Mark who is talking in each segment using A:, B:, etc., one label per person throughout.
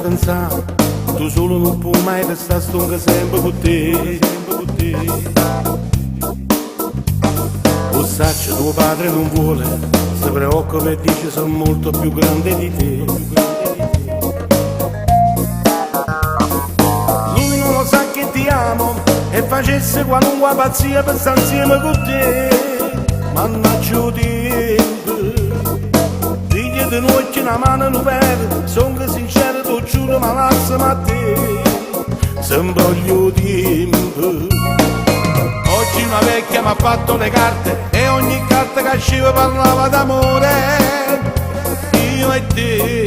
A: pensato, tu solo non puoi mai restare stonga sempre con te. Lo saccio, tuo padre non vuole, si preoccupa e dice sono molto più grande di te. Lui non lo sa che ti amo e facesse qualunque pazzia per stare insieme con te. Mannaggia il tempo, digli di noi che una mano non vede, sono sincero, tu giuro, ma lasciami a te. Sembra il tempo. Oggi una vecchia mi ha fatto le carte e ogni carta che usciva parlava d'amore, io e te.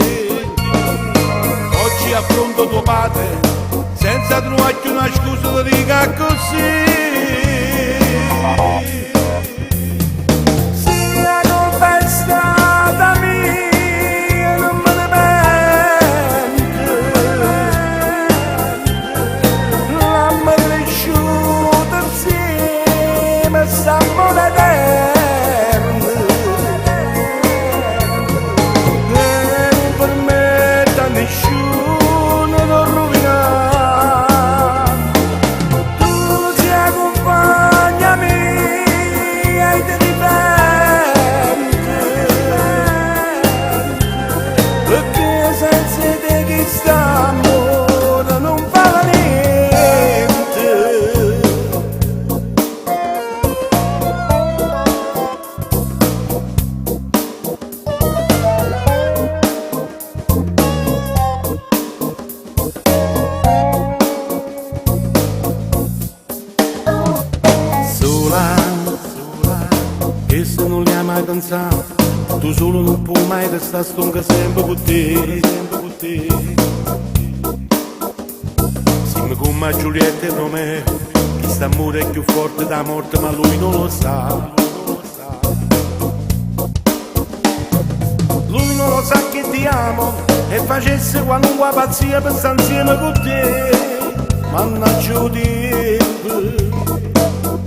A: Oggi affronto tuo padre senza trovarti una scusa di dica così. Sia confessata mia, non me ne pento, l'amore cresciuto insieme stiamo da eterno, e non permette a nessuno di rovinare. Tu ti accompagnami e ti difendi, perché senza te chi sta amore non vale niente. Sola, che se non li hai mai pensato, tu solo non puoi mai restare stonga sempre con te. Siamo come a Giulietta e Romeo, chi sta amore è più forte da morte ma lui non lo sa. Lui non lo sa che ti amo e facesse qualunque pazzia per stare insieme con te. Mannaggia il tempo,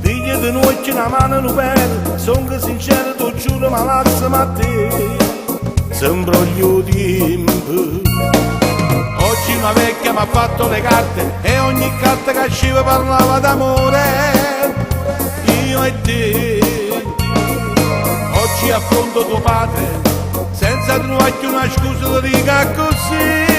A: digli di noi che una mano non vede, sono sincero, tu giuro, ma lasciami a te. Sembra il tempo. Oggi una vecchia mi ha fatto le carte e ogni carta che usciva parlava d'amore, io e te. Oggi affronto tuo padre senza trovarti una scusa di dica così.